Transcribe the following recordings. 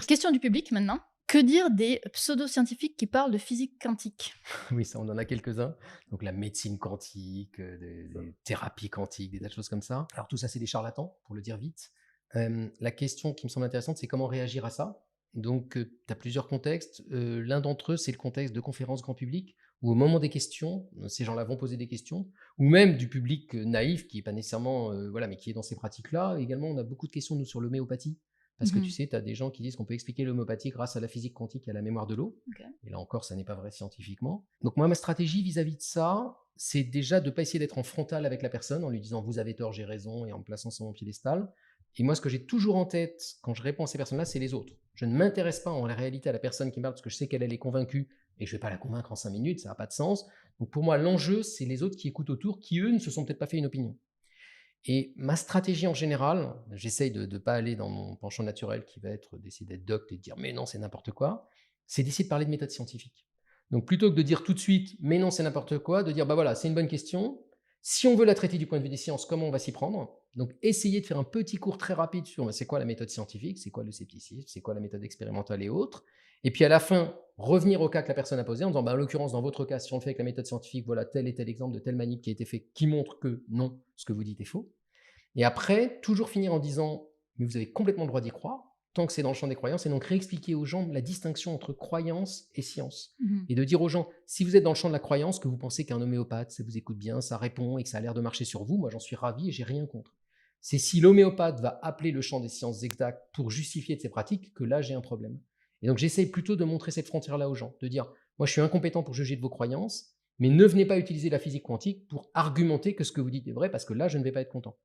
Question du public maintenant. Que dire des pseudo-scientifiques qui parlent de physique quantique? Oui, ça, on en a quelques-uns. Donc la médecine quantique, des thérapies quantiques, des tas de choses comme ça. Alors tout ça, c'est des charlatans, pour le dire vite. La question qui me semble intéressante, c'est comment réagir à ça. Donc tu as plusieurs contextes. L'un d'entre eux, c'est le contexte de conférences grand public, où au moment des questions, ces gens-là vont poser des questions, ou même du public naïf, qui n'est pas nécessairement, voilà, mais qui est dans ces pratiques-là. Également, on a beaucoup de questions, nous, sur l'homéopathie. Parce que tu sais, tu as des gens qui disent qu'on peut expliquer l'homéopathie grâce à la physique quantique et à la mémoire de l'eau. Ok. Et là encore, ça n'est pas vrai scientifiquement. Donc moi, ma stratégie vis-à-vis de ça, c'est déjà de ne pas essayer d'être en frontal avec la personne en lui disant vous avez tort, j'ai raison, et en me plaçant sur mon piédestal. Et moi, ce que j'ai toujours en tête quand je réponds à ces personnes-là, c'est les autres. Je ne m'intéresse pas en réalité à la personne qui me parle parce que je sais qu'elle est convaincue et je ne vais pas la convaincre en 5 minutes, ça n'a pas de sens. Donc pour moi, l'enjeu, c'est les autres qui écoutent autour, qui eux ne se sont peut-être pas fait une opinion. Et ma stratégie en général, j'essaye de ne pas aller dans mon penchant naturel qui va être d'essayer d'être docte et de dire mais non, c'est n'importe quoi, c'est d'essayer de parler de méthode scientifique. Donc plutôt que de dire tout de suite mais non, c'est n'importe quoi, de dire bah voilà, c'est une bonne question. Si on veut la traiter du point de vue des sciences, comment on va s'y prendre? Donc essayer de faire un petit cours très rapide sur c'est quoi la méthode scientifique, c'est quoi le scepticisme, c'est quoi la méthode expérimentale et autres. Et puis à la fin, revenir au cas que la personne a posé en disant bah, en l'occurrence, dans votre cas, si on le fait avec la méthode scientifique, voilà tel et tel exemple de telle manip qui a été fait qui montre que non, ce que vous dites est faux. Et après, toujours finir en disant mais vous avez complètement le droit d'y croire, tant que c'est dans le champ des croyances, et donc réexpliquer aux gens la distinction entre croyance et science. Et de dire aux gens, si vous êtes dans le champ de la croyance, que vous pensez qu'un homéopathe, ça vous écoute bien, ça répond et que ça a l'air de marcher sur vous, moi j'en suis ravi et j'ai rien contre. C'est si l'homéopathe va appeler le champ des sciences exactes pour justifier de ses pratiques que là j'ai un problème. Et donc j'essaye plutôt de montrer cette frontière-là aux gens, de dire, moi je suis incompétent pour juger de vos croyances, mais ne venez pas utiliser la physique quantique pour argumenter que ce que vous dites est vrai, parce que là je ne vais pas être content.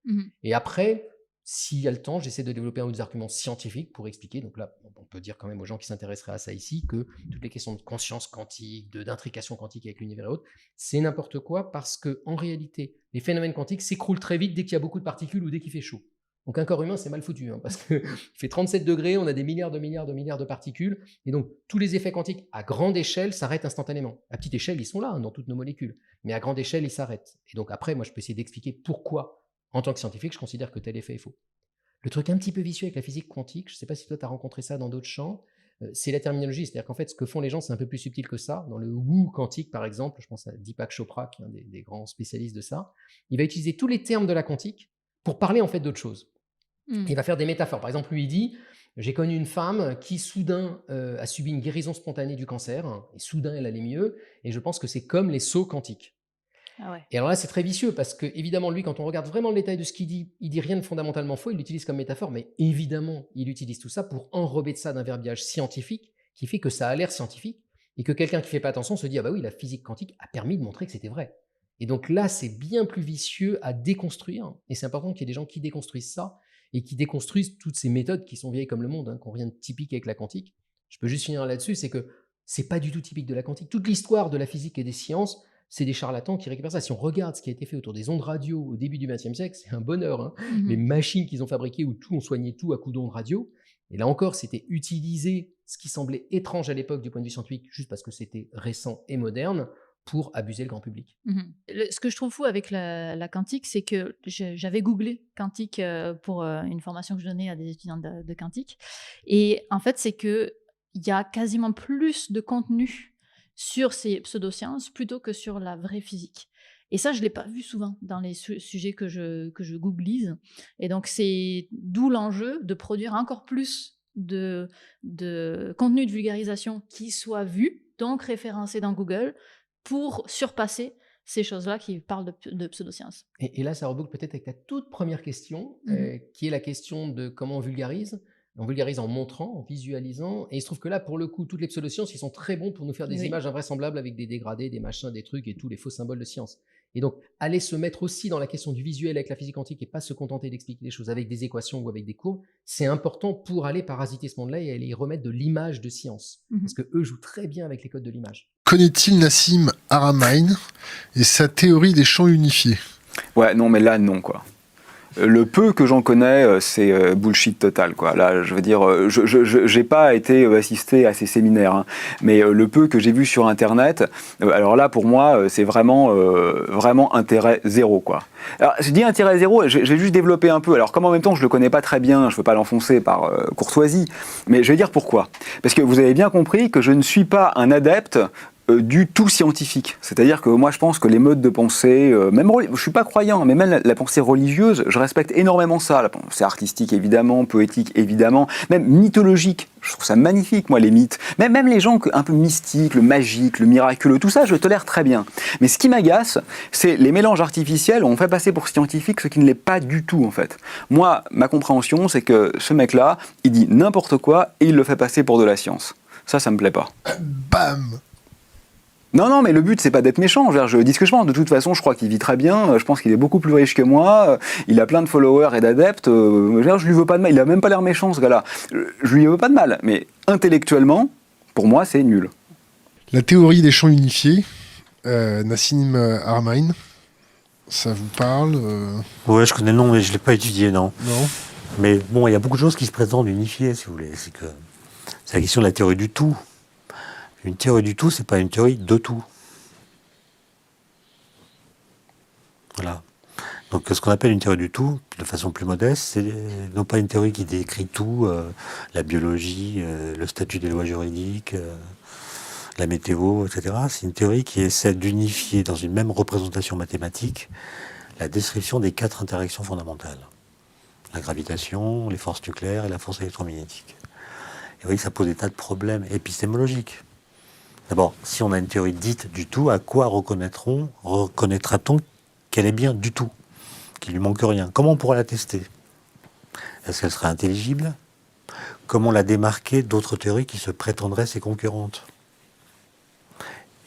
Et après, s'il y a le temps, j'essaie de développer un ou des arguments scientifiques pour expliquer. Donc là, on peut dire quand même aux gens qui s'intéresseraient à ça ici que toutes les questions de conscience quantique, d'intrication quantique avec l'univers et autres, c'est n'importe quoi parce que en réalité, les phénomènes quantiques s'écroulent très vite dès qu'il y a beaucoup de particules ou dès qu'il fait chaud. Donc un corps humain, c'est mal foutu, parce qu'il fait 37 degrés, on a des milliards de particules, et donc tous les effets quantiques à grande échelle s'arrêtent instantanément. À petite échelle, ils sont là, dans toutes nos molécules, mais à grande échelle, ils s'arrêtent. Et donc après, moi, je peux essayer d'expliquer pourquoi, en tant que scientifique, je considère que tel effet est faux. Le truc un petit peu vicieux avec la physique quantique, je ne sais pas si toi tu as rencontré ça dans d'autres champs, c'est la terminologie. C'est-à-dire qu'en fait, ce que font les gens, c'est un peu plus subtil que ça. Dans le woo quantique, par exemple, je pense à Deepak Chopra, qui est un des grands spécialistes de ça, il va utiliser tous les termes de la quantique pour parler en fait d'autre chose. Il va faire des métaphores. Par exemple, lui, il dit j'ai connu une femme qui soudain a subi une guérison spontanée du cancer, et soudain elle allait mieux, et je pense que c'est comme les sauts quantiques. Ah ouais. Et alors là, c'est très vicieux parce que, évidemment, lui, quand on regarde vraiment le détail de ce qu'il dit, il dit rien de fondamentalement faux, il l'utilise comme métaphore, mais évidemment, il utilise tout ça pour enrober de ça d'un verbiage scientifique qui fait que ça a l'air scientifique et que quelqu'un qui ne fait pas attention se dit ah bah oui, la physique quantique a permis de montrer que c'était vrai. Et donc là, c'est bien plus vicieux à déconstruire, et c'est important qu'il y ait des gens qui déconstruisent ça et qui déconstruisent toutes ces méthodes qui sont vieilles comme le monde, qui n'ont rien de typique avec la quantique. Je peux juste finir là-dessus, c'est que c'est pas du tout typique de la quantique. Toute l'histoire de la physique et des sciences, c'est des charlatans qui récupèrent ça. Si on regarde ce qui a été fait autour des ondes radio au début du XXe siècle, c'est un bonheur. Les machines qu'ils ont fabriquées où tout, on soignait tout à coups d'ondes radio. Et là encore, c'était utiliser ce qui semblait étrange à l'époque du point de vue scientifique, juste parce que c'était récent et moderne, pour abuser le grand public. Ce que je trouve fou avec la quantique, c'est que j'avais googlé quantique pour une formation que je donnais à des étudiants de quantique. Et en fait, c'est qu'il y a quasiment plus de contenu sur ces pseudosciences plutôt que sur la vraie physique. Et ça, je ne l'ai pas vu souvent dans les sujets que je googlise. Et donc, c'est d'où l'enjeu de produire encore plus de contenu de vulgarisation qui soit vu, donc référencé dans Google, pour surpasser ces choses-là qui parlent de pseudosciences. Et là, ça reboucle peut-être avec ta toute première question, qui est la question de comment on vulgarise. On vulgarise en montrant, en visualisant, et il se trouve que là, pour le coup, toutes les pseudosciences, ils sont très bons pour nous faire des images invraisemblables avec des dégradés, des machins, des trucs et tous les faux symboles de science. Et donc, aller se mettre aussi dans la question du visuel avec la physique quantique et pas se contenter d'expliquer les choses avec des équations ou avec des courbes, c'est important pour aller parasiter ce monde-là et aller y remettre de l'image de science. Parce que eux jouent très bien avec les codes de l'image. Connaît-il Nassim Haramein et sa théorie des champs unifiés? Ouais, non, mais là, non, quoi. Le peu que j'en connais, c'est bullshit total, quoi. Là, je veux dire, je n'ai pas été assisté à ces séminaires, hein, mais le peu que j'ai vu sur Internet, alors là, pour moi, c'est vraiment intérêt zéro, quoi. Alors, je dis intérêt zéro, j'ai juste développé un peu. Alors, comme en même temps, je ne le connais pas très bien, je ne veux pas l'enfoncer par courtoisie, mais je vais dire pourquoi. Parce que vous avez bien compris que je ne suis pas un adepte du tout scientifique. C'est-à-dire que moi, je pense que les modes de pensée, même je ne suis pas croyant, mais même la pensée religieuse, je respecte énormément ça. La pensée artistique, évidemment, poétique, évidemment, même mythologique. Je trouve ça magnifique, moi, les mythes. Même les gens un peu mystiques, le magique, le miraculeux, tout ça, je tolère très bien. Mais ce qui m'agace, c'est les mélanges artificiels où on fait passer pour scientifique ce qui ne l'est pas du tout, en fait. Moi, ma compréhension, c'est que ce mec-là, il dit n'importe quoi et il le fait passer pour de la science. Ça me plaît pas. Bam! Non, mais le but, c'est pas d'être méchant. Je dis ce que je pense. De toute façon, je crois qu'il vit très bien. Je pense qu'il est beaucoup plus riche que moi. Il a plein de followers et d'adeptes. Je lui veux pas de mal. Il a même pas l'air méchant, ce gars-là. Je lui veux pas de mal. Mais intellectuellement, pour moi, c'est nul. La théorie des champs unifiés, Nassim Haramein, ça vous parle Ouais, je connais le nom, mais je ne l'ai pas étudié, non. Non. Mais bon, il y a beaucoup de choses qui se prétendent unifiées, si vous voulez. C'est la question de la théorie du tout. Une théorie du tout, c'est pas une théorie de tout. Voilà. Donc ce qu'on appelle une théorie du tout, de façon plus modeste, c'est non pas une théorie qui décrit tout, la biologie, le statut des lois juridiques, la météo, etc. C'est une théorie qui essaie d'unifier dans une même représentation mathématique la description des 4 interactions fondamentales. La gravitation, les forces nucléaires et la force électromagnétique. Et vous voyez que ça pose des tas de problèmes épistémologiques. D'abord, si on a une théorie dite du tout, à quoi reconnaîtra-t-on qu'elle est bien du tout, qu'il lui manque rien? Comment on pourra la tester? Est-ce qu'elle sera intelligible? Comment la démarquer d'autres théories qui se prétendraient ses concurrentes?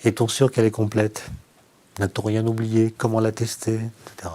Est-on sûr qu'elle est complète? N'a-t-on rien oublié? Comment la tester? Etc.